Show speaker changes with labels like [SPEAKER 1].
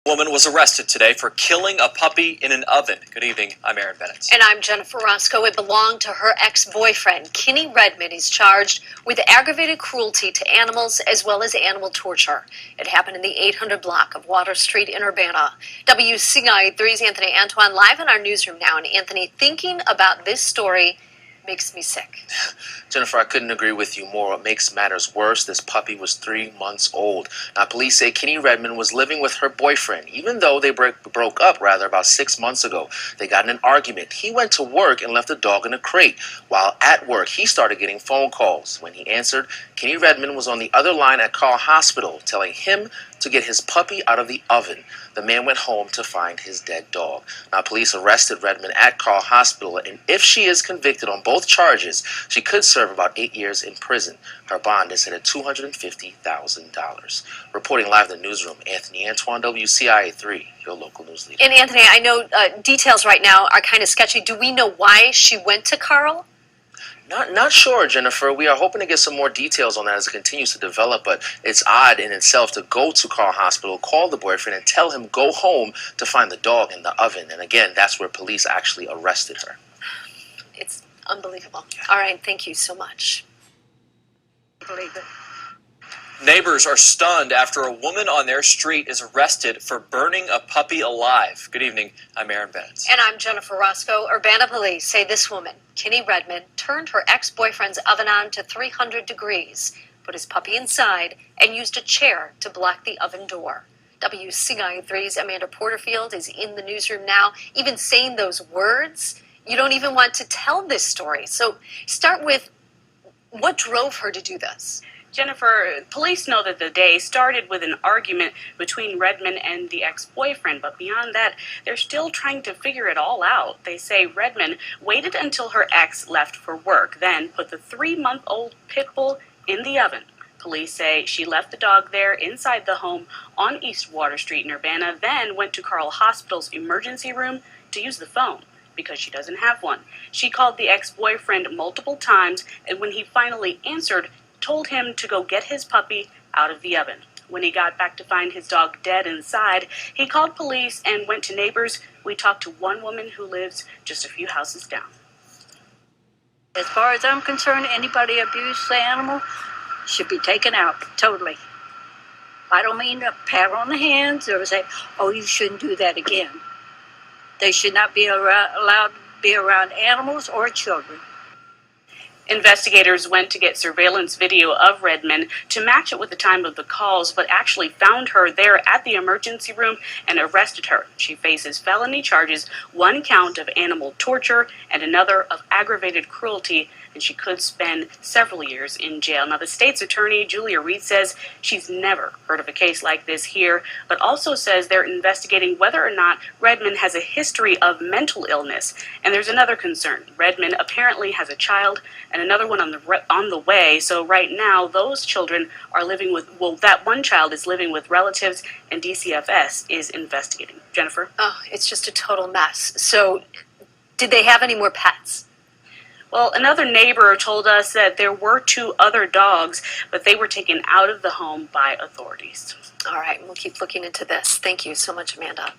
[SPEAKER 1] Woman was arrested today for killing a puppy in an oven. Good evening. I'm Aaron Bennett.
[SPEAKER 2] And I'm Jennifer Roscoe. It belonged to her ex-boyfriend, Kenny Redmond. He's charged with aggravated cruelty to animals as well as animal torture. It happened in the 800 block of Water Street in Urbana. WCI3's Anthony Antoine live in our newsroom now. And Anthony, thinking about this story makes me sick.
[SPEAKER 3] Jennifer, I couldn't agree with you more. What makes matters worse, this puppy was 3 months old. Now, police say Kenny Redmond was living with her boyfriend, even though they broke up about 6 months ago. They got in an argument. He went to work and left the dog in a crate. While at work, he started getting phone calls. When he answered, Kenny Redmond was on the other line at Carl Hospital, telling him to get his puppy out of the oven. The man went home to find his dead dog. Now, police arrested Redmond at Carl Hospital, and if she is convicted on both charges, she could serve about 8 years in prison. Her bond is set at $250,000. Reporting live in the newsroom, Anthony Antoine, WCIA3, your local news leader.
[SPEAKER 2] And Anthony, I know details right now are kind of sketchy. Do we know why she went to Carl?
[SPEAKER 3] Not sure, Jennifer. We are hoping to get some more details on that as it continues to develop, but it's odd in itself to go to Carl Hospital, call the boyfriend, and tell him go home to find the dog in the oven. And again, that's where police actually arrested her.
[SPEAKER 2] It's unbelievable. All right, thank you so much. Believe it.
[SPEAKER 1] Neighbors are stunned after a woman on their street is arrested for burning a puppy alive. Good evening. I'm Aaron Bennett.
[SPEAKER 2] And I'm Jennifer Roscoe. Urbana police say this woman, Kenny Redmond, turned her ex-boyfriend's oven on to 300 degrees, put his puppy inside, and used a chair to block the oven door. WCI3's Amanda Porterfield is in the newsroom now. Even saying those words, you don't even want to tell this story. So start with, what drove her to do this?
[SPEAKER 4] Jennifer, police know that the day started with an argument between Redmond and the ex-boyfriend, but beyond that, they're still trying to figure it all out. They say Redmond waited until her ex left for work, then put the 3-month-old pit bull in the oven. Police say she left the dog there inside the home on East Water Street in Urbana, then went to Carl Hospital's emergency room to use the phone, because she doesn't have one. She called the ex-boyfriend multiple times, and when he finally answered, told him to go get his puppy out of the oven. When he got back to find his dog dead inside, he called police and went to neighbors. We talked to one woman who lives just a few houses down.
[SPEAKER 5] As far as I'm concerned, anybody abuse the animal should be taken out, totally. I don't mean a pat on the hands or say, oh, you shouldn't do that again. They should not be allowed to be around animals or children.
[SPEAKER 4] Investigators went to get surveillance video of Redmond to match it with the time of the calls, but actually found her there at the emergency room and arrested her. She faces felony charges, 1 count of animal torture and another of aggravated cruelty, and she could spend several years in jail. Now, the state's attorney, Julia Reed, says she's never heard of a case like this here, but also says they're investigating whether or not Redmond has a history of mental illness. And there's another concern. Redmond apparently has a child and another one on the way. So right now, those children are living with, well, that one child is living with relatives, and DCFS is investigating. Jennifer?
[SPEAKER 2] Oh, it's just a total mess. So did they have any more pets?
[SPEAKER 4] Well, another neighbor told us that there were 2 other dogs, but they were taken out of the home by authorities.
[SPEAKER 2] All right, we'll keep looking into this. Thank you so much, Amanda.